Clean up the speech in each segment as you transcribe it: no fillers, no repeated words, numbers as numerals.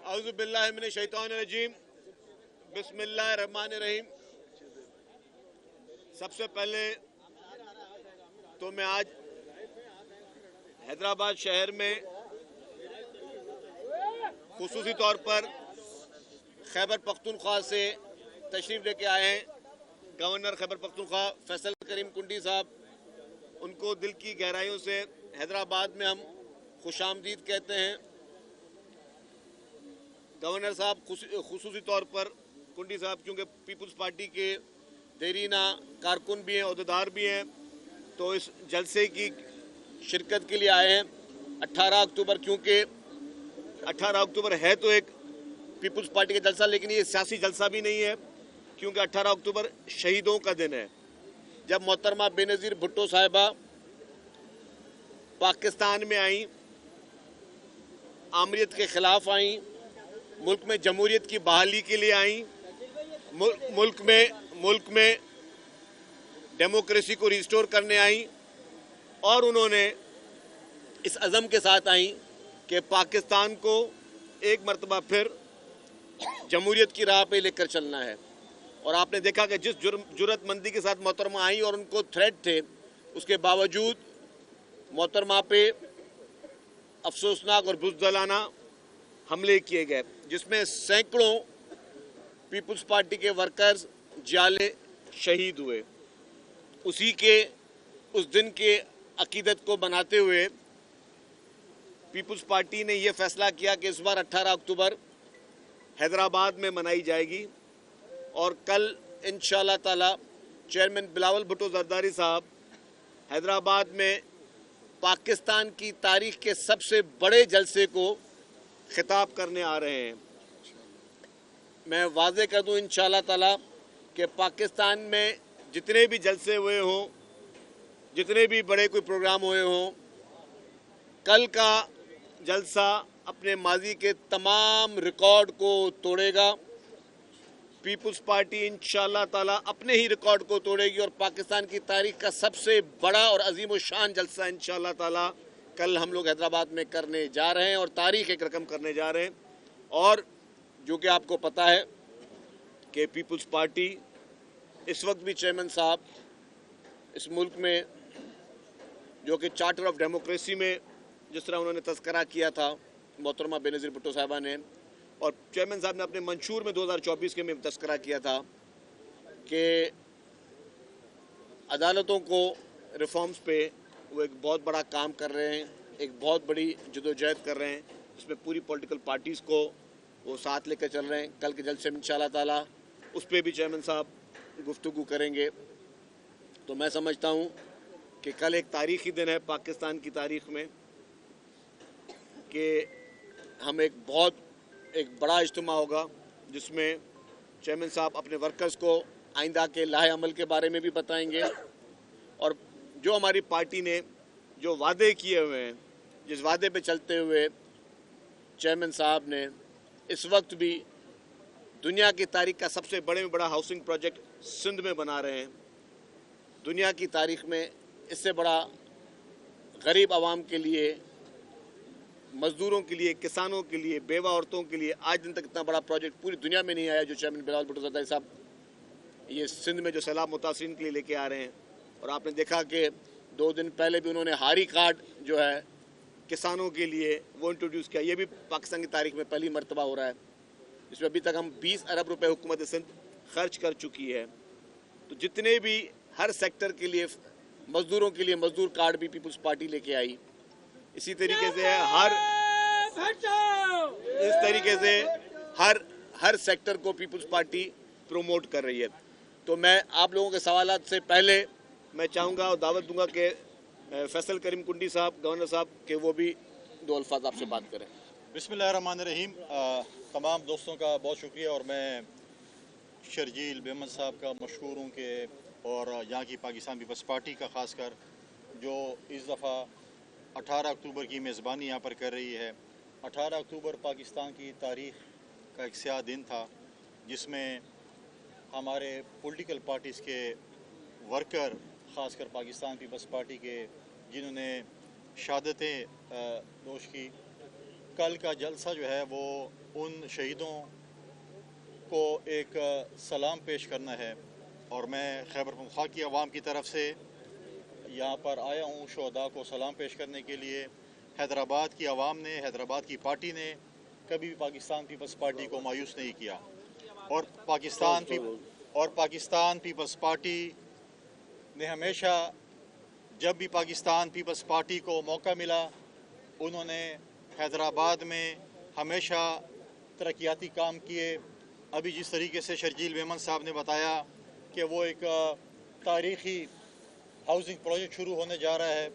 औज़ु बिल्लाहि मिनश शैतानिर रजीम, बिस्मिल्लाहिर रहमानिर रहीम। सबसे पहले तो मैं आज हैदराबाद शहर में खुसूसी तौर पर खैबर पख्तूनख्वा से तशरीफ़ लेके आए हैं गवर्नर खैबर पख्तूनख्वा फैसल करीम कुंडी साहब। उनको दिल की गहराइयों से हैदराबाद में हम खुशामदीद कहते हैं। गवर्नर साहब खुसूसी तौर पर कुंडी साहब क्योंकि पीपल्स पार्टी के देरीना कारकुन भी हैं, अहदेदार भी हैं, तो इस जलसे की शिरकत के लिए आए हैं 18 अक्टूबर। क्योंकि 18 अक्टूबर है तो एक पीपल्स पार्टी का जलसा, लेकिन ये सियासी जलसा भी नहीं है, क्योंकि 18 अक्टूबर शहीदों का दिन है। जब मोहतरमा बेनज़ीर भुट्टो साहिबा पाकिस्तान में आई, आमरीत के खिलाफ आई, मुल्क में जमहूरियत की बहाली के लिए आई, मुल्क में डेमोक्रेसी को रिस्टोर करने आई, और उन्होंने इस अज़म के साथ आई कि पाकिस्तान को एक मरतबा फिर जमहूरियत की राह पे लेकर चलना है। और आपने देखा कि जिस जुर्रतमंदी के साथ मोहतरमा आई और उनको थ्रेट थे, उसके बावजूद मोहतरमा पे अफसोसनाक और बुज़दिलाना हमले किए गए, जिसमें सैकड़ों पीपल्स पार्टी के वर्कर्स जाले शहीद हुए। उस दिन के अकीदत को बनाते हुए पीपल्स पार्टी ने यह फैसला किया कि इस बार 18 अक्टूबर हैदराबाद में मनाई जाएगी। और कल इंशाअल्लाह ताला चेयरमैन बिलावल भुट्टो जरदारी साहब हैदराबाद में पाकिस्तान की तारीख के सबसे बड़े जलसे को खिताब करने आ रहे हैं। मैं वाज़े कर दूं इंशाअल्लाह ताला कि पाकिस्तान में जितने भी जलसे हुए हों, जितने भी बड़े कोई प्रोग्राम हुए हों, कल का जलसा अपने माजी के तमाम रिकॉर्ड को तोड़ेगा। पीपल्स पार्टी इंशाअल्लाह ताला अपने ही रिकॉर्ड को तोड़ेगी और पाकिस्तान की तारीख का सबसे बड़ा और अजीम व शान जलसा इंशाअल्लाह ताला कल हम लोग हैदराबाद में करने जा रहे हैं और तारीख एक रकम करने जा रहे हैं। और जो कि आपको पता है कि पीपल्स पार्टी इस वक्त भी चेयरमैन साहब इस मुल्क में, जो कि चार्टर ऑफ डेमोक्रेसी में जिस तरह उन्होंने तज़किरा किया था मोहतरमा बेनज़ीर भुट्टो साहिबा ने, और चेयरमैन साहब ने अपने मंशूर में 2024 के में तज़किरा किया था कि अदालतों को रिफॉर्म्स पे वो एक बहुत बड़ा काम कर रहे हैं, एक बहुत बड़ी जदोजहद कर रहे हैं, जिसमें पूरी पॉलिटिकल पार्टीज़ को वो साथ लेकर चल रहे हैं। कल के जलसे में इंशाअल्लाह ताला उस पर भी चेयरमैन साहब गुफ्तगू करेंगे। तो मैं समझता हूँ कि कल एक तारीख़ी दिन है पाकिस्तान की तारीख़ में कि हम एक बड़ा इज्तिमा होगा, जिसमें चेयरमैन साहब अपने वर्कर्स को आइंदा के लाहे अमल के बारे में भी बताएंगे, और जो हमारी पार्टी ने जो वादे किए हुए हैं, जिस वादे पे चलते हुए चेयरमैन साहब ने इस वक्त भी दुनिया की तारीख का सबसे बड़े में बड़ा हाउसिंग प्रोजेक्ट सिंध में बना रहे हैं। दुनिया की तारीख में इससे बड़ा गरीब आवाम के लिए, मज़दूरों के लिए, किसानों के लिए, बेवा औरतों के लिए आज दिन तक इतना बड़ा प्रोजेक्ट पूरी दुनिया में नहीं आया जो चेयरमैन बिलावल भुट्टो जरदारी साहब ये सिंध में जो सैलाब मुतासरीन के लिए लेके आ रहे हैं। और आपने देखा कि 2 दिन पहले भी उन्होंने हारी कार्ड जो है किसानों के लिए वो इंट्रोड्यूस किया। ये भी पाकिस्तान की तारीख में पहली मरतबा हो रहा है, जिसमें अभी तक हम 20 अरब रुपए हुकूमत सिंध खर्च कर चुकी है। तो जितने भी हर सेक्टर के लिए, मज़दूरों के लिए मज़दूर कार्ड भी पीपल्स पार्टी लेके आई। इसी तरीके से हर सेक्टर को पीपल्स पार्टी प्रमोट कर रही है। तो मैं आप लोगों के सवालात से पहले मैं चाहूँगा और दावत दूंगा कि फैसल करीम कुंडी साहब, गवर्नर साहब, के वो भी 2 अल्फाज आपसे बात करें। बिस्मिल्लाहिर्रहमानिर्रहीम। तमाम दोस्तों का बहुत शुक्रिया, और मैं शर्जील बेमन साहब का मशहूर हूँ कि और यहाँ की पाकिस्तान पीपल्स पार्टी का ख़ासकर जो इस दफ़ा 18 अक्टूबर की मेज़बानी यहाँ पर कर रही है। 18 अक्टूबर पाकिस्तान की तारीख़ का एक स्याह दिन था, जिसमें हमारे पॉलिटिकल पार्टीज़ के वर्कर, ख़ासकर पाकिस्तान पीपल्स पार्टी के, जिन्होंने शहादतें नोश की, کل کا جلسہ جو ہے وہ ان شہیدوں کو ایک سلام پیش کرنا ہے، اور میں خیبر پختونخوا کی عوام کی طرف سے یہاں پر آیا ہوں شہداء کو سلام پیش کرنے کے لیے۔ حیدرآباد کی عوام نے، حیدرآباد کی پارٹی نے کبھی بھی پاکستان پیپلز پارٹی کو مایوس نہیں کیا، اور پاکستان پیپلز پارٹی نے ہمیشہ جب بھی پاکستان پیپلز پارٹی کو موقع ملا انہوں نے حیدرآباد میں ہمیشہ ترقیاتی کام کیے۔ ابھی جس طریقے سے شرجیل میمن صاحب نے بتایا کہ وہ ایک تاریخی ہاؤسنگ پروجیکٹ شروع ہونے جا رہا ہے،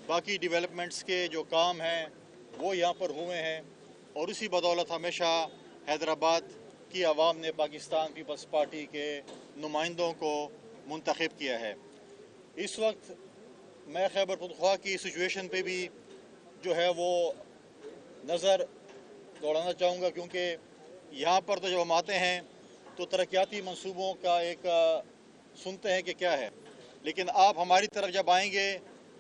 باقی ڈیولپمنٹس کے جو کام ہیں وہ یہاں پر ہوئے ہیں، اور اسی بدولت ہمیشہ حیدرآباد کی عوام نے پاکستان پیپلز پارٹی کے نمائندوں کو منتخب کیا ہے۔ اس وقت میں خیبر پختونخوا کی سچویشن پہ بھی جو ہے وہ نظر دوڑانا چاہوں گا، کیونکہ یہاں پر تو جب ہم آتے ہیں تو ترقیاتی منصوبوں کا ایک سنتے ہیں کہ کیا ہے، لیکن آپ ہماری طرف جب آئیں گے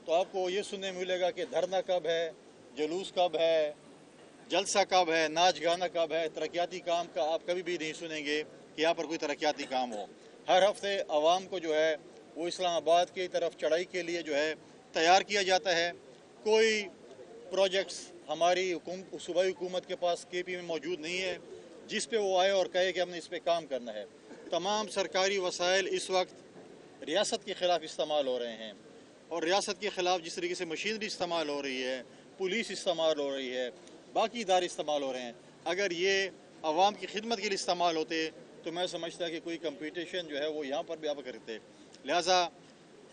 تو آپ کو یہ سننے ملے گا کہ دھرنا کب ہے، جلوس کب ہے، جلسہ کب ہے، ناچ گانا کب ہے۔ ترقیاتی کام کا آپ کبھی بھی نہیں سنیں گے کہ یہاں پر کوئی ترقیاتی کام ہو۔ ہر ہفتے عوام کو جو ہے وہ اسلام آباد کی طرف چڑھائی کے لیے جو ہے تیار کیا جاتا ہے۔ کوئی پروجیکٹس ہماری صوبائی حکومت کے پاس کے پی میں موجود نہیں ہے جس پہ وہ آئے اور کہے کہ ہم نے اس پہ کام کرنا ہے۔ تمام سرکاری وسائل اس وقت ریاست کے خلاف استعمال ہو رہے ہیں، اور ریاست کے خلاف جس طریقے سے مشینری استعمال ہو رہی ہے، پولیس استعمال ہو رہی ہے، باقی ادارے استعمال ہو رہے ہیں، اگر یہ عوام کی خدمت کے لیے استعمال ہوتے تو میں سمجھتا کہ کوئی کمپٹیشن جو ہے وہ یہاں پر بھی آپ کرتے۔ لہٰذا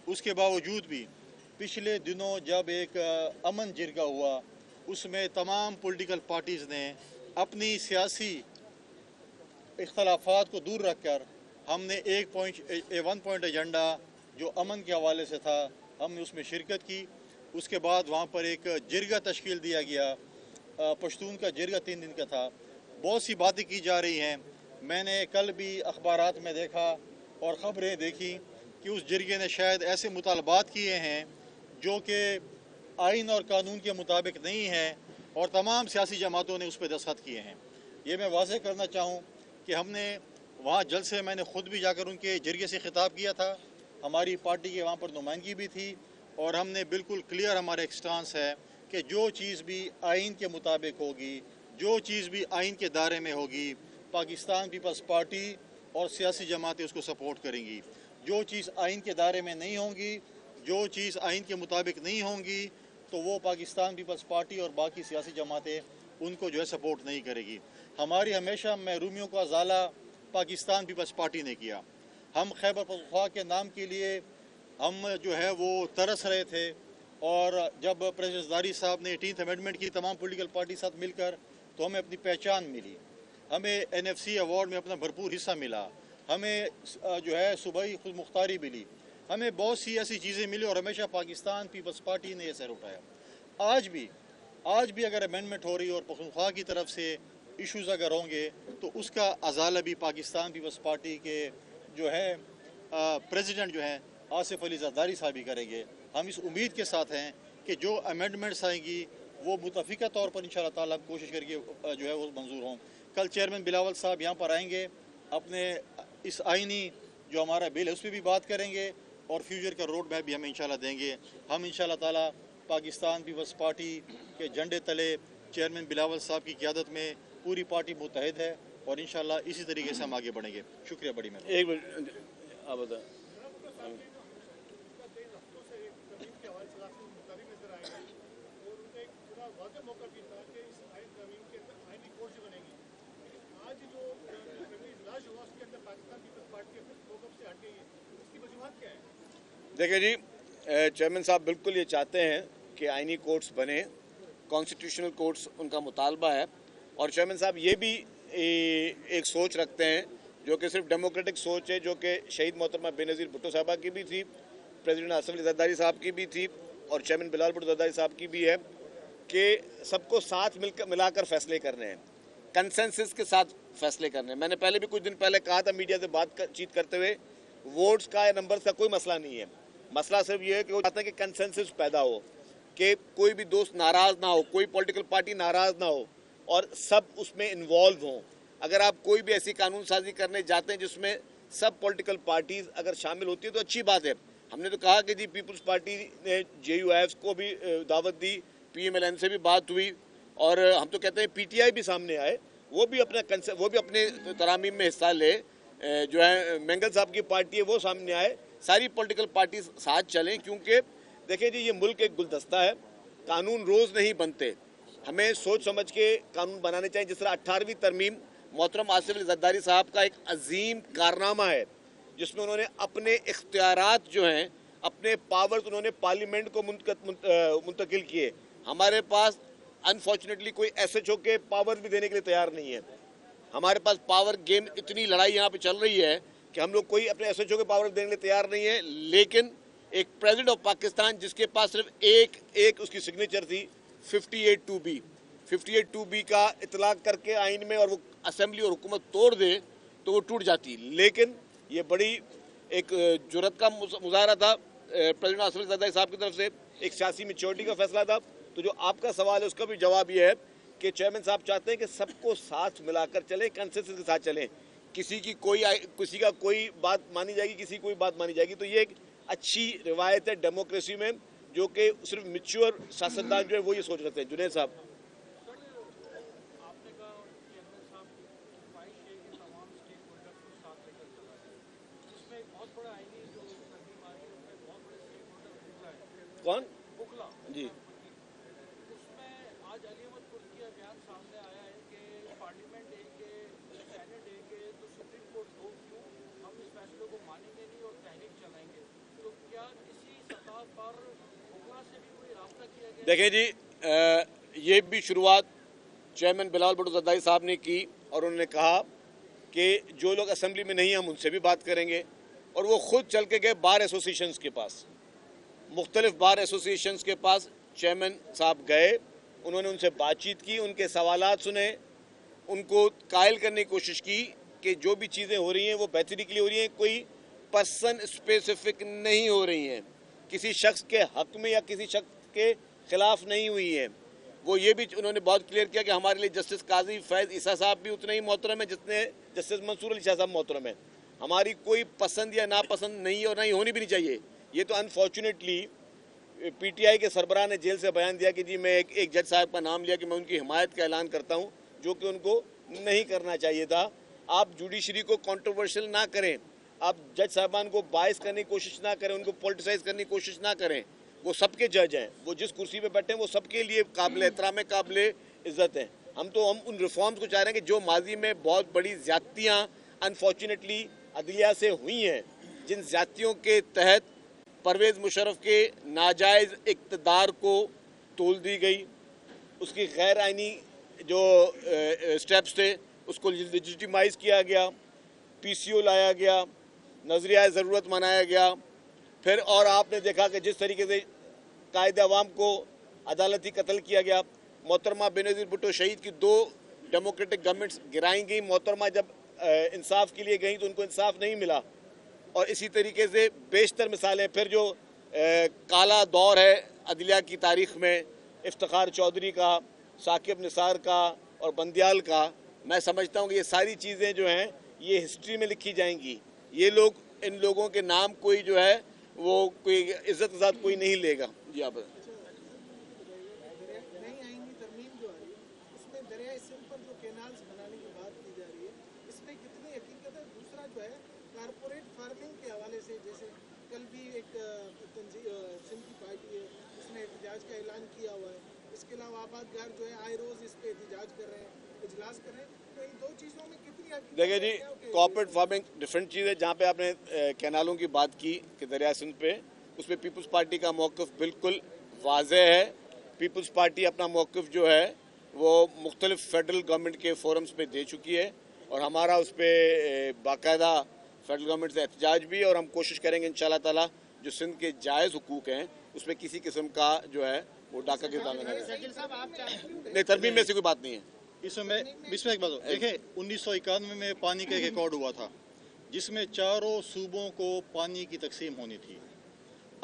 اس کے باوجود بھی پچھلے دنوں جب ایک امن جرگہ ہوا اس میں تمام پولیٹیکل پارٹیز نے اپنی سیاسی اختلافات کو دور رکھ کر ہم نے ون پوائنٹ ایجنڈا جو امن کے حوالے سے تھا ہم نے اس میں شرکت کی۔ اس کے بعد وہاں پر ایک جرگہ تشکیل دیا گیا، پشتون کا جرگہ 3 دن کا تھا۔ بہت سی باتیں کی جا رہی ہیں، میں نے کل بھی اخبارات میں دیکھا اور خبریں دیکھی کہ اس جرگے نے شاید ایسے مطالبات کیے ہیں جو کہ آئین اور قانون کے مطابق نہیں ہیں، اور تمام سیاسی جماعتوں نے اس پہ دستخط کیے ہیں۔ یہ میں واضح کرنا چاہوں کہ ہم نے وہاں جلسے میں نے خود بھی جا کر ان کے جرگے سے خطاب کیا تھا، ہماری پارٹی کی وہاں پر نمائندگی بھی تھی، اور ہم نے بالکل کلیئر ہمارا ایک سٹانس ہے کہ جو چیز بھی آئین کے مطابق ہوگی، جو چیز بھی آئین کے دائرے میں ہوگی، پاکستان پیپلز پارٹی اور سیاسی جماعتیں اس کو سپورٹ کریں گی۔ جو چیز آئین کے دائرے میں نہیں ہوں گی، جو چیز آئین کے مطابق نہیں ہوں گی، تو وہ پاکستان پیپلز پارٹی اور باقی سیاسی جماعتیں ان کو جو ہے سپورٹ نہیں کرے گی۔ ہماری ہمیشہ محرومیوں کا ازالہ پاکستان پیپلز پارٹی نے کیا۔ ہم خیبر پختونخوا کے نام کے لیے ہم جو ہے وہ ترس رہے تھے، اور جب پریزیڈنٹ زرداری صاحب نے 18th امینڈمنٹ کی تمام پولیٹیکل پارٹی ساتھ مل کر تو ہمیں اپنی پہچان ملی، ہمیں NFC ایوارڈ میں اپنا بھرپور حصہ ملا، ہمیں جو ہے صوبائی خود مختاری ملی، ہمیں بہت سی ایسی چیزیں ملی، اور ہمیشہ پاکستان پیپلز پارٹی نے یہ سر اٹھایا۔ آج بھی اگر امینڈمنٹ ہو رہی ہے اور پختونخوا کی طرف سے ایشوز اگر ہوں گے تو اس کا ازالہ بھی پاکستان پیپلز پارٹی کے جو ہے پریزیڈنٹ جو ہیں آصف علی زرداری صاحب ہی کریں گے۔ ہم اس امید کے ساتھ ہیں کہ جو امینڈمنٹس آئیں گی وہ متفقہ طور پر انشاءاللہ تعالیٰ کوشش کر کے جو ہے وہ منظور ہوں۔ کل چیئرمین بلاول صاحب یہاں پر آئیں گے، اپنے اس آئینی جو ہمارا بل ہے اس پہ بھی بات کریں گے، اور فیوچر کا روڈ میپ بھی ہمیں انشاءاللہ دیں گے۔ ہم انشاءاللہ تعالیٰ پاکستان پیپلز پارٹی کے جھنڈے تلے چیئرمین بلاول صاحب کی قیادت میں پوری پارٹی متحد ہے، اور انشاءاللہ اسی طریقے سے ہم آگے بڑھیں گے۔ شکریہ بڑی مہربانی۔ ایک منٹ آپ بتائیں۔ دیکھیں جی، چیئرمین صاحب بالکل یہ چاہتے ہیں کہ آئینی کورٹس بنے، کانسٹیٹیوشنل کورٹس ان کا مطالبہ ہے، اور چیئرمین صاحب یہ بھی ایک سوچ رکھتے ہیں جو کہ صرف ڈیموکریٹک سوچ ہے، جو کہ شہید محترمہ بے نظیر بھٹو صاحبہ کی بھی تھی، پریزیڈنٹ آصف علی زرداری صاحب کی بھی تھی، اور چیئرمین بلال بھٹو زرداری صاحب کی بھی ہے، کہ سب کو ساتھ ملا کر فیصلے کرنے ہیں، کنسنسس کے ساتھ فیصلے کرنے ہیں۔ میں نے پہلے بھی کچھ دن پہلے کہا تھا میڈیا سے بات چیت کرتے ہوئے، ووٹس کا یا نمبرز کا کوئی مسئلہ نہیں ہے، مسئلہ صرف یہ ہے کہ وہ چاہتے ہیں کہ کنسنسس پیدا ہو، کہ کوئی بھی دوست ناراض نہ ہو، کوئی پولیٹیکل پارٹی ناراض نہ ہو، اور سب اس میں انوالو ہوں. اگر آپ کوئی بھی ایسی قانون سازی کرنے جاتے ہیں جس میں سب پولیٹیکل پارٹیز اگر شامل ہوتی ہیں تو اچھی بات ہے. ہم نے تو کہا کہ جی پیپلز پارٹی نے جے یو ایف کو بھی دعوت دی, پی ایم ایل این سے بھی بات ہوئی, اور ہم تو کہتے ہیں پی ٹی آئی بھی سامنے آئے, وہ بھی اپنے ترامیم میں حصہ لے. جو ہے مینگل صاحب کی پارٹی ہے وہ سامنے آئے, ساری پولیٹیکل پارٹیز ساتھ چلیں, کیونکہ دیکھیں جی یہ ملک ایک گلدستہ ہے, قانون روز نہیں بنتے, ہمیں سوچ سمجھ کے قانون بنانے چاہیے. جس طرح 18ویں ترمیم محترم آصف علی زرداری صاحب کا ایک عظیم کارنامہ ہے, جس میں انہوں نے اپنے اختیارات جو ہیں, اپنے پاورز انہوں نے پارلیمنٹ کو منتقل کیے. ہمارے پاس انفارچونیٹلی کوئی ایس ایچ او کے پاور بھی دینے کے لیے تیار نہیں ہے. ہمارے پاس پاور گیم اتنی لڑائی یہاں پہ چل رہی ہے کہ ہم لوگ کوئی اپنے ایس ایچ او کے پاور دینے کے لیے تیار نہیں ہے. لیکن ایک پریزیڈنٹ آف پاکستان جس کے پاس صرف ایک اس کی سگنیچر تھی 58(2)B کا اطلاق کر کے آئین میں, اور وہ اسمبلی اور حکومت توڑ دے تو وہ ٹوٹ جاتی. لیکن یہ بڑی ایک جرأت کا مظاہرہ تھا پریزیڈنٹ آصف علی زرداری صاحب کی طرف سے, ایک سیاسی میچورٹی کا فیصلہ تھا. تو جو آپ کا سوال ہے اس کا بھی جواب یہ ہے کہ چیئرمین صاحب چاہتے ہیں کہ سب کو ساتھ ملا کر چلیں, کنسنسس کے ساتھ چلیں, کسی کا کوئی بات مانی جائے گی, کسی کوئی بات مانی جائے گی. تو یہ ایک اچھی روایت ہے ڈیموکریسی میں, جو کہ صرف میچور سیاستدان جو ہے وہ یہ سوچ رہتے ہیں. جنید صاحب کون جی دیکھیں جی یہ بھی شروعات چیئرمین بلال بھٹو زرداری صاحب نے کی, اور انہوں نے کہا کہ جو لوگ اسمبلی میں نہیں ہیں ہم ان سے بھی بات کریں گے, اور وہ خود چل کے گئے بار ایسوسیشنز کے پاس, مختلف بار ایسوسیشنز کے پاس چیئرمین صاحب گئے, انہوں نے ان سے بات چیت کی, ان کے سوالات سنے, ان کو قائل کرنے کی کوشش کی کہ جو بھی چیزیں ہو رہی ہیں وہ بہتری کے لیے ہو رہی ہیں, کوئی پرسن اسپیسیفک نہیں ہو رہی ہیں, کسی شخص کے حق میں یا کسی شخص کے خلاف نہیں ہوئی ہیں. وہ یہ بھی انہوں نے بہت کلیئر کیا کہ ہمارے لیے جسٹس قاضی فیض عیسیٰ صاحب بھی اتنے ہی محترم ہیں جتنے جسٹس منصور علی شاہ صاحب محترم ہیں. ہماری کوئی پسند یا ناپسند نہیں ہے اور نہیں ہونی بھی نہیں چاہیے. یہ تو انفارچونیٹلی پی ٹی آئی کے سربراہ نے جیل سے بیان دیا کہ جی میں ایک جج صاحب کا نام لیا کہ میں ان کی حمایت کا اعلان کرتا ہوں, جو کہ ان کو نہیں کرنا چاہیے تھا. آپ جوڈیشری کو کنٹروورشل نہ کریں, آپ جج صاحبان کو باعث کرنے کی کوشش نہ کریں, ان کو پولیٹیسائز کرنے کی کوشش نہ کریں. وہ سب کے جج ہیں, وہ جس کرسی پہ بیٹھے ہیں وہ سب کے لیے قابل احترام ہے, قابل عزت ہیں. ہم ان ریفارمز کو چاہ رہے ہیں کہ جو ماضی میں بہت بڑی زیادتیاں انفارچونیٹلی عدلیہ سے ہوئی ہیں, جن زیادتیوں کے تحت پرویز مشرف کے ناجائز اقتدار کو تول دی گئی, اس کی غیر آئینی جو سٹیپس تھے اس کو لیجیٹیمائز کیا گیا, پی سی او لایا گیا, نظریہ ضرورت منایا گیا. پھر اور آپ نے دیکھا کہ جس طریقے سے قائد عوام کو عدالتی قتل کیا گیا, محترمہ بینظیر بھٹو شہید کی 2 ڈیموکریٹک گورنمنٹس گرائیں گئیں, محترمہ جب انصاف کے لیے گئیں تو ان کو انصاف نہیں ملا. اور اسی طریقے سے بیشتر مثالیں. پھر جو کالا دور ہے عدلیہ کی تاریخ میں, افتخار چودھری کا, ثاقب نثار کا اور بندیال کا, میں سمجھتا ہوں کہ یہ ساری چیزیں جو ہیں یہ ہسٹری میں لکھی جائیں گی. یہ لوگ, ان لوگوں کے نام کوئی جو ہے وہ کوئی عزت کے ساتھ کوئی نہیں لے گا. جی آپ نئی آئینی ترمیم جو آ رہی ہے اس میں دریائے سندھ پر جو کینالز بنانے کی بات کی جا رہی ہے, اس میں کتنی حقیقت ہے؟ دوسرا جو ہے کارپوریٹ فارمنگ کے حوالے سے, جیسے کل بھی ایک تنظیم سندھ کی پارٹی ہے اس نے احتجاج کا اعلان کیا ہوا ہے, اس کے علاوہ آباد گار جو ہے آئے روز اس پہ احتجاج کر رہے ہیں, اجلاس کر رہے ہیں. تو ان 2 چیزوں میں کتنی حقیقت؟ دیکھیں جی, کارپوریٹ فارمنگ ڈفرینٹ چیز ہے. جہاں پہ آپ نے کینالوں کی بات کی کہ دریائے سندھ پہ, اس پہ پیپلز پارٹی کا موقف بالکل واضح ہے. پیپلز پارٹی اپنا موقف جو ہے وہ مختلف فیڈرل گورنمنٹ کے فورمز پہ دے چکی ہے, اور ہمارا اس پہ باقاعدہ فیڈرل گورنمنٹ سے احتجاج بھی ہے, اور ہم کوشش کریں گے انشاءاللہ تعالیٰ جو سندھ کے جائز حقوق ہیں اس میں کسی قسم کا جو ہے وہ ڈاکہ کے دامن ہے. نہیں, ترمیم میں سے کوئی بات نہیں ہے. اس میں ایک بات دیکھیں, 1991 میں پانی کا ایک ریکارڈ ہوا تھا جس میں 4 صوبوں کو پانی کی تقسیم ہونی تھی.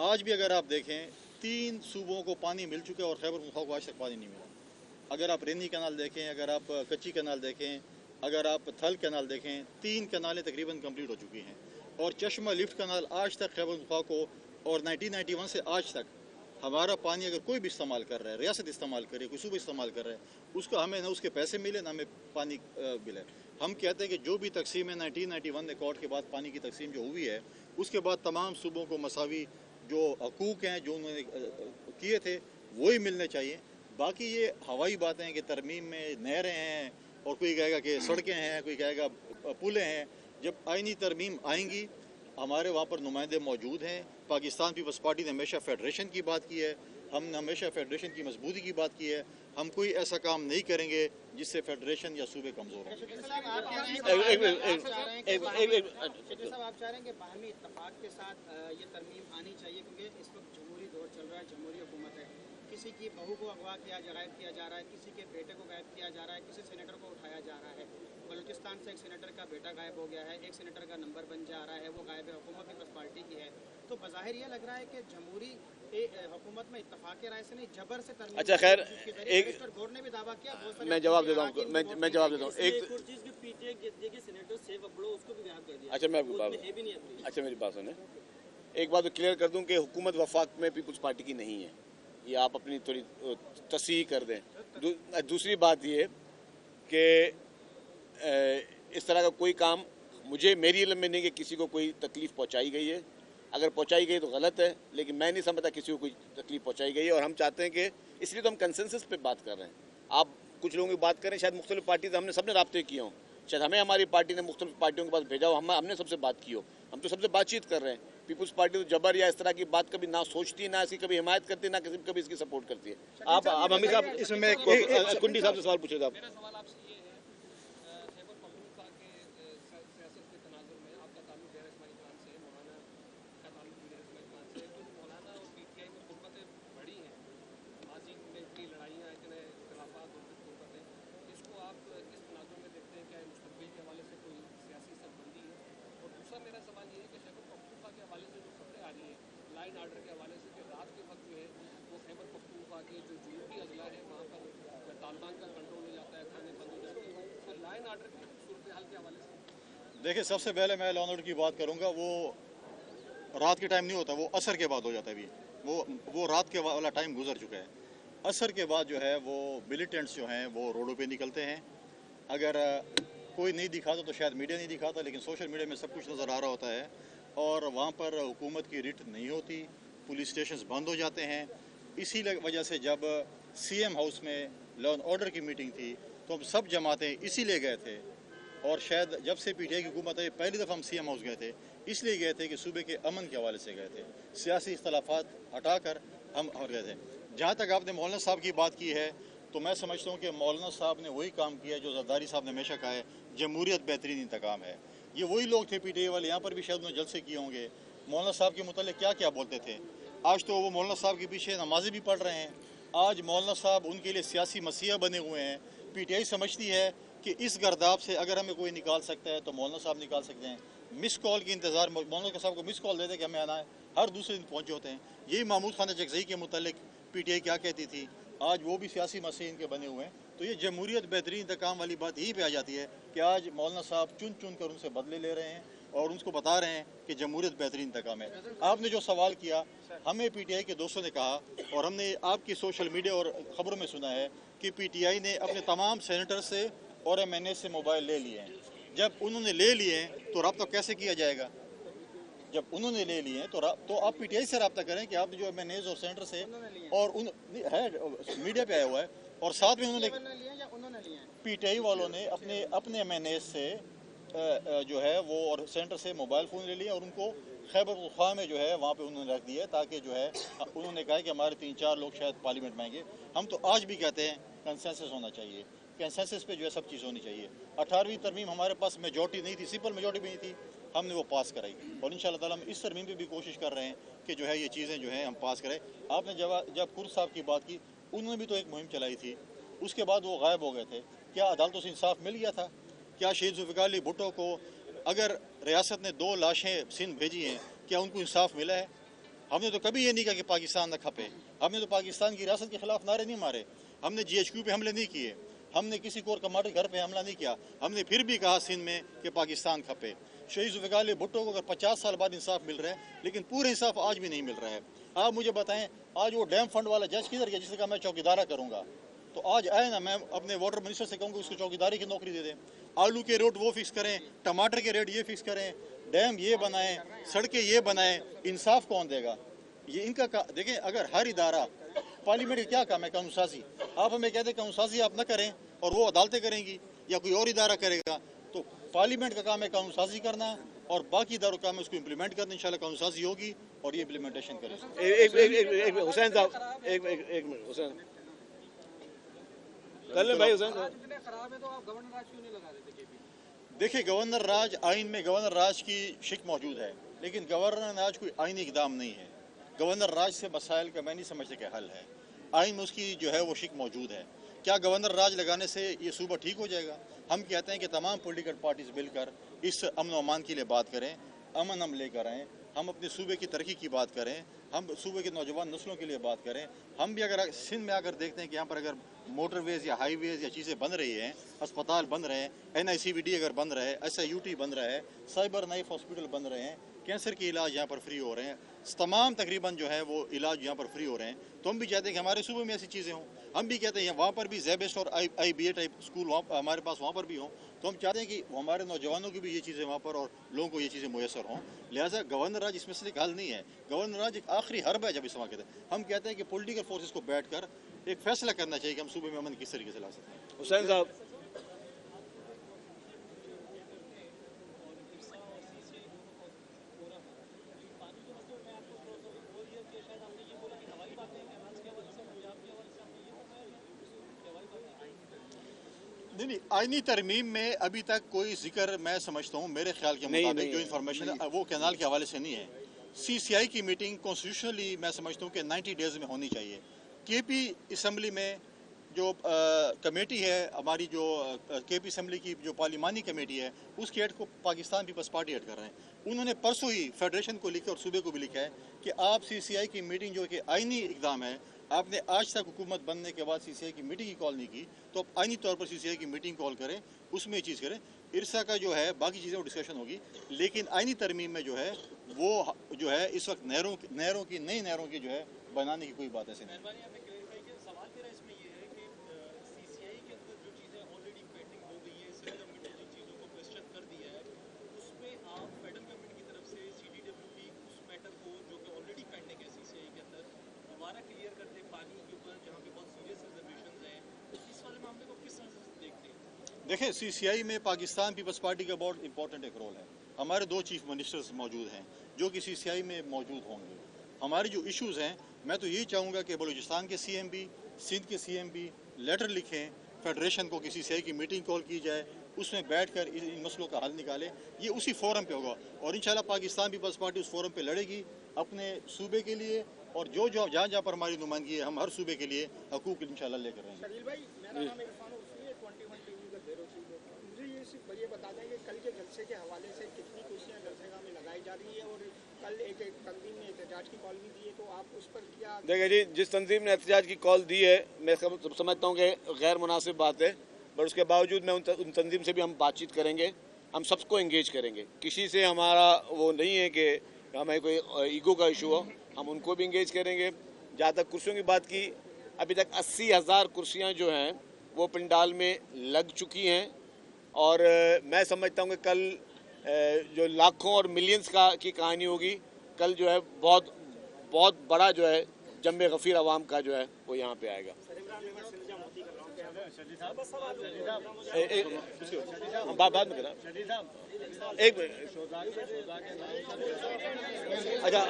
آج بھی اگر آپ دیکھیں 3 صوبوں کو پانی مل چکا ہے اور خیبر پختونخوا کو آج تک پانی نہیں ملا. अगर आप रेनी कैनाल देखें, अगर आप कच्ची कैनाल देखें, अगर आप थल कैनाल देखें, 3 कैनालें तकरीबन कंप्लीट हो चुकी हैं। और चश्मा लिफ्ट कैनाल आज तक खैबर पख्तूनख्वा को, और 1991 से आज तक हमारा पानी अगर कोई भी इस्तेमाल कर रहा है, रियासत इस्तेमाल करे, कोई सूबा इस्तेमाल कर रहा है, उसका हमें ना उसके पैसे मिले ना हमें पानी मिले। हम कहते हैं कि जो भी तकसीम है 1991 अकॉर्ड के बाद पानी की तकसीम जो हुई है, उसके बाद तमाम सूबों को मसावी जो हकूक़ हैं जो उन्होंने किए थे वही मिलने चाहिए। बाकी ये हवाई बातें हैं कि तरमीम में नहरें हैं, और कोई कहेगा कि सड़कें हैं, कोई कहेगा पुलें हैं। जब आइनी तरमीम आएंगी, हमारे वहाँ पर नुमाइंदे मौजूद हैं। पाकिस्तान पीपल्स पार्टी ने हमेशा फेडरेशन की बात की है, हमने हमेशा फेडरेशन की मजबूती की बात की है। हम कोई ऐसा काम नहीं करेंगे जिससे फेडरेशन या सूबे कमज़ोर हों। आप चाह रहे हैं कि बाहमी इत्तेफाक के साथ ये तरमीम आनी चाहिए, क्योंकि इस वक्त जमहूरी दौर चल रहा है, जमहूरी हुकूमत है। किसी की बहू को अगवा गायब किया जा रहा है, किसी के बेटे को गायब किया जा रहा है, किसी सेनेटर को उठाया जा रहा है। बलूचिस्तान से एक सेनेटर का बेटा गायब हो गया है, एक सेनेटर का नंबर बन जा रहा है, वो गायब है, हुकूमत पीपल्स पार्टी की है। तो बज़ाहिर ये लग रहा है कि जमहूरी हुकूमत में इत्तेफाक के राय से नहीं, जबर से तरमीम। अच्छा खैर, एक बोर्ड ने भी दावा किया, मैं जवाब देता हूँ, मैं जवाब देता हूँ। एक अच्छा मैं अच्छा मेरी बात सुने, एक बात तो क्लियर कर दूं कि हुकूमत वफाक में पीपल्स पार्टी की नहीं है, ये आप अपनी थोड़ी तस्हीह कर दें। दूसरी बात ये कि इस तरह का कोई काम मुझे मेरी इल्म में नहीं कि किसी को कोई तकलीफ़ पहुंचाई गई है। अगर पहुंचाई गई तो गलत है, लेकिन मैं नहीं समझता किसी को कोई तकलीफ़ पहुंचाई गई है। और हम चाहते हैं कि इसलिए तो हम कंसेंसस पे बात कर रहे हैं। आप कुछ लोगों की बात करें, शायद मुख्तलिफ पार्टी से हमने सबने राब्ते किए हों, शायद हमें हमारी पार्टी ने मुख्तलिफ पार्टियों के पास भेजा हो, हमने सबसे बात की हो, हम तो सबसे बातचीत कर रहे हैं। पीपल्स पार्टी तो जबर या इस तरह की बात कभी ना सोचती, ना इसकी कभी हिमायत करती, ना किसी कभी इसकी सपोर्ट करती है। आप हमीद साहब इसमें कुंडी साहब से सवाल पूछे थे आप। देखिए, सबसे पहले मैं लॉ एंड ऑर्डर की बात करूंगा। वो रात के टाइम नहीं होता, वो असर के बाद हो जाता है। अभी वो रात के वाला टाइम गुजर चुका है। असर के बाद जो है वो मिलिटेंट्स जो हैं वो रोडों पे निकलते हैं। अगर कोई नहीं दिखाता तो शायद मीडिया नहीं दिखाता, लेकिन सोशल मीडिया में सब कुछ नज़र आ रहा होता है। और वहाँ पर हुकूमत की रिट नहीं होती, पुलिस स्टेशन बंद हो जाते हैं। इसी वजह से जब CM हाउस में लॉ एंड ऑर्डर की मीटिंग थी तो हम सब जमातें इसीलिए गए थे। और शायद जब से PTI की हुकूमत आई पहली दफ़ा हम CM हाउस गए थे, इसलिए गए थे कि सूबे के अमन के हवाले से गए थे, सियासी इख्तलाफात हटा कर हम गए थे। जहाँ तक आपने मौलाना साहब की बात की है, तो मैं समझता हूँ कि मौलाना साहब ने वही काम किया है जो जरदारी साहब ने हमेशा कहा है, जमहूरियत बेहतरीन इंतकाम है। ये वही लोग थे PTI वाले, यहाँ पर भी शायद उन्होंने जलसे किए होंगे। मौलाना साहब के मुतालिक क्या क्या बोलते थे। आज तो वो मौलाना साहब के पीछे नमाज़ें भी पढ़ रहे हैं। आज मौलाना साहब उनके लिए सियासी मसीहा बने हुए हैं। PTI समझती है कि इस गर्दाब से अगर हमें कोई निकाल सकता है तो मौलाना साहब निकाल सकते हैं। मिस कॉल की इंतज़ार, मौलाना साहब को मिस कॉल देते कि हमें आना है, हर दूसरे दिन पहुँचे होते हैं। यही महमूद खान जगज़ई के मुतालिक PTI क्या कहती थी, आज वो भी सियासी मसीह इनके बने हुए हैं। तो ये जमहूरियत बेहतरीन इंतकाम वाली बात यहीं पे आ जाती है कि आज मौलाना साहब चुन चुन कर उनसे बदले ले रहे हैं और उनको बता रहे हैं कि जमहूरियत बेहतरीन इंतकाम है। आपने जो सवाल किया, हमें PTI के दोस्तों ने कहा और हमने आपकी सोशल मीडिया और ख़बरों में सुना है कि PTI ने अपने तमाम सेनेटर से और MNA से मोबाइल ले लिए हैं। जब उन्होंने ले लिए हैं तो रब्ता कैसे किया जाएगा? जब उन्होंने ले लिए हैं तो आप PTI से रब्ता करें कि आप जो MNAs और सेनेटर से, और उन है मीडिया पे आया हुआ है, और साथ में उन्होंने PTI वालों ने अपने MNAs से जो है वो और सेंटर से मोबाइल फ़ोन ले लिया और उनको खैबर पख्तूनख्वा में जो है वहाँ पे उन्होंने रख दिया, ताकि जो है उन्होंने कहा कि हमारे 3-4 लोग शायद पार्लियामेंट में आएंगे। हम तो आज भी कहते हैं कंसेंसस होना चाहिए, कंसेंसस पे जो है सब चीज़ होनी चाहिए। 18वीं तरमीम हमारे पास मेजॉरिटी नहीं थी, सिंपल मेजॉरिटी भी नहीं थी, हमने वो पास कराई और इंशाअल्लाह ताला हम इस तरमीम पे भी कोशिश कर रहे हैं कि जो है ये चीज़ें जो है हम पास करें। आपने जब कुर्द साहब की बात की, उन्होंने भी तो एक मुहिम चलाई थी, उसके बाद वो गायब हो गए थे। क्या अदालतों से इंसाफ मिल गया था? क्या शहीद जुल्फ़िकार अली भुट्टो को अगर रियासत ने 2 लाशें सिंध भेजी हैं, क्या उनको इंसाफ मिला है? हमने तो कभी ये नहीं कहा कि पाकिस्तान न खपे, हमने तो पाकिस्तान की रियासत के ख़िलाफ़ नारे नहीं मारे। हमने GHQ पे हमले नहीं किए, हमने किसी कोर कमांडर घर पे हमला नहीं किया। हमने फिर भी कहा सिंध में कि पाकिस्तान खपे। शहीद जुल्फ़िकार भुट्टो को अगर 50 साल बाद इंसाफ मिल रहा है, लेकिन पूरे इंसाफ आज भी नहीं मिल रहा है। आप मुझे बताएं, आज वो डैम फंड वाला जज किधर गया जिसने कहा मैं चौकीदारा करूँगा? तो आज आए ना, मैं अपने वाटर मिनिस्टर से कहूँगा उसको चौकीदारी की नौकरी दे दें। आलू के रेट वो फिक्स करें, टमाटर के रेट ये फिक्स करें, डैम ये बनाएं, सड़कें ये बनाएं, इंसाफ कौन देगा? ये इनका देखें, अगर हर इदारा, पार्लियामेंट का क्या काम है? कानून साजी। आप हमें कहते हैं कानून साजी आप न करें और वो अदालतें करेंगी या कोई और इदारा करेगा, तो पार्लियामेंट का काम है कानून साजी करना और बाकी इदारों का काम है उसको इम्प्लीमेंट करना। इंशाल्लाह कानून साजी होगी और ये इम्प्लीमेंटेशन करें। हुसैन साहब, एक मिनट हुसैन, कल भाई हुसैन खराब है तो आप गवर्नर राज क्यों नहीं लगा देते केपी? देखिए, गवर्नर राज आइन में गवर्नर राज की शिक मौजूद है, लेकिन गवर्नर राज कोई आइनी इक़दाम नहीं है। गवर्नर राज से मसाइल का मैं नहीं समझता कि हल है। आइन में उसकी जो है वो शिक मौजूद है। क्या गवर्नर राज लगाने से ये सूबा ठीक हो जाएगा? हम कहते हैं कि तमाम पॉलिटिकल पार्टीज मिलकर इस अमन व अमान के लिए बात करें, अमन हम लेकर आएँ, हम अपने सूबे की तरक्की की बात करें, हम सूबे के नौजवान नस्लों के लिए बात करें। हम भी अगर सिंध में आकर देखते हैं कि यहाँ पर अगर मोटरवेज या हाईवेज या चीज़ें बन रही हैं, अस्पताल बन रहे हैं, NICVD अगर बन रहा है, SIUT बन रहा है, साइबर नाइफ हॉस्पिटल बन रहे हैं, कैंसर के इलाज यहाँ पर फ्री हो रहे हैं, तमाम तकरीबन जो है वो इलाज यहाँ पर फ्री हो रहे हैं, तो हम भी चाहते हैं कि हमारे सूबे में ऐसी चीज़ें हों। हम भी कहते हैं वहाँ पर भी ज़ेबेस्ट और IBA टाइप स्कूल वहाँ हमारे पास वहाँ पर भी हों, तो हम चाहते हैं कि हमारे नौजवानों की भी ये चीज़ें वहाँ पर और लोगों को ये चीज़ें मुयसर हों। लिहाजा गवर्नर राज इस मसले का हल नहीं है। गवर्नर राज एक आखिरी हर्ब है जब इस वक्त हम कहते हैं कि पॉलिटिकल फोर्सेस को बैठ कर एक फैसला करना चाहिए कि हम सूबे में अमन किस तरीके से ला सकते हैं। हुसैन साहब, नहीं, आईनी तरमीम में अभी तक कोई जिक्र मैं समझता हूँ, मेरे ख्याल के मुताबिक जो इन्फॉर्मेशन है वो कैनाल के हवाले से नहीं है। CCI की मीटिंग कॉन्स्टिट्यूशनली मैं समझता हूँ कि 90 डेज़ में होनी चाहिए। KP असम्बली में जो कमेटी है हमारी, जो KP असम्बली की जो पार्लिमानी कमेटी है, उसके हेड को पाकिस्तान पीपल्स पार्टी हेड कर रहे हैं। उन्होंने परसों ही फेडरेशन को लिखा और सूबे को भी लिखा है कि आप CCI की मीटिंग जो कि आईनी इकदाम है, आपने आज तक हुकूमत बनने के बाद CCI की मीटिंग की कॉल नहीं की, तो आप आईनी तौर पर CCI की मीटिंग कॉल करें, उसमें ये चीज़ करें। इरसा का जो है बाकी चीज़ें वो डिस्कशन होगी, लेकिन आईनी तरमीम में जो है वो जो है इस वक्त नहरों की नई नहरों की जो है बनाने की कोई बात ऐसी नहीं। सवाल मेरा इसमें ये है कि CCI के अंदर जो चीज़ें ऑलरेडी पेंडिंग हो गई है, सेंट्रल गवर्नमेंट ने जिन चीज़ों को क्वेश्चन कर दिया है, उसमें आप फेडरल गवर्नमेंट की तरफ से CDWD उस मैटर को जो कि ऑलरेडी पेंडिंग है CCI के अंदर दोबारा क्लियर कर दे, पानी के ऊपर जहाँ पे बहुत सीरियस रिजर्वेशन हैं, इस वाले मामले को किस तरह से देखते हैं? देखें, CCI में पाकिस्तान पीपल्स पार्टी का बहुत इंपॉर्टेंट एक रोल है। हमारे 2 चीफ मिनिस्टर्स मौजूद हैं जो कि CCI में मौजूद होंगे। हमारे जो इश्यूज़ हैं, मैं तो यही चाहूँगा कि बलूचिस्तान के CM भी, सिंध के CM भी लेटर लिखें फेडरेशन को कि CCI की मीटिंग कॉल की जाए, उसमें बैठकर इन मसलों का हल निकाले। ये उसी फोरम पे होगा और इंशाल्लाह पाकिस्तान पीपल्स पार्टी उस फोरम पे लड़ेगी अपने सूबे के लिए, और जो जहाँ पर हमारी नुमाइंदगी है हम हर सूबे के लिए हकूक़ इंशाल्लाह लेकर रहेंगे। शकील भाई, मेरा नाम इरफान उर्सी है, 21 टीवी का ब्यूरो चीफ है। मुझे ये सिर्फ ये बता दें कि कल के जलसे के हवाले से कितनी कुर्सियाँ जलसेगाह में लगाई जा रही है, और कल एक तंजीम ने एहतजाज की कॉल भी दी है, तो आप उस पर क्या? देखिए जी, जिस तंजीम ने एहतजाज की कॉल दी है मैं समझता हूँ कि गैर मुनासिब बात है, पर उसके बावजूद मैं उन तंजीम से भी हम बातचीत करेंगे, हम सबको इंगेज करेंगे। किसी से हमारा वो नहीं है कि हमें कोई ईगो का इशू हो, हम उनको भी इंगेज करेंगे। जहाँ तक कुर्सियों की बात की, अभी तक 80,000 कुर्सियाँ जो हैं वो पंडाल में लग चुकी हैं, और मैं समझता हूँ कि कल जो लाखों और मिलियंस की कहानी होगी। कल जो है बहुत बड़ा जो है जम्मे गफ़ीर आवाम का जो है वो यहाँ पे आएगा। बाद में करा एक मिनट। अच्छा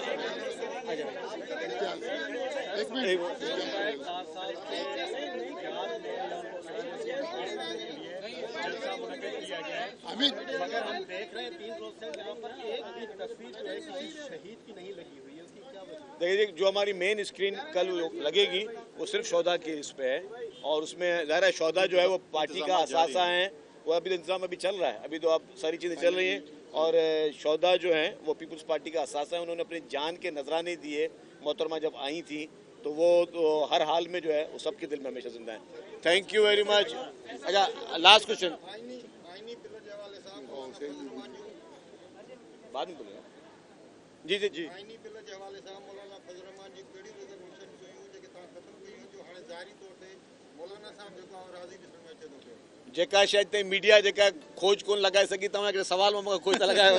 मगर हम देख रहे हैं 3 रोज से यहाँ पर एक भी तस्वीर जो है किसी शहीद की नहीं लगी हुई है, उसकी क्या वजह? देखिए, जो हमारी मेन स्क्रीन कल लगेगी वो सिर्फ शौदा के इस पे है, और उसमें ज़ाहिर है शौदा जो है वो पार्टी का असासा है, वो अभी इंतजाम अभी चल रहा है, अभी तो आप सारी चीज़ें चल रही हैं, और शौदा जो हैं वो पीपल्स पार्टी का असासा है। उन्होंने अपनी जान के नजराने दिए मोहतरमा जब आई थी, تو وہ ہر حال میں جو ہے وہ سب کے دل میں ہمیشہ زندہ ہیں. Thank you very much. اچھا لاسٹ کوشچن بعد میں بولے. جی جی جی जेका शायदि मीडिया जेका खोज कोन लॻाए सघी तव्हां हिकिड़े सवाल में मूंखे खोज त लॻायो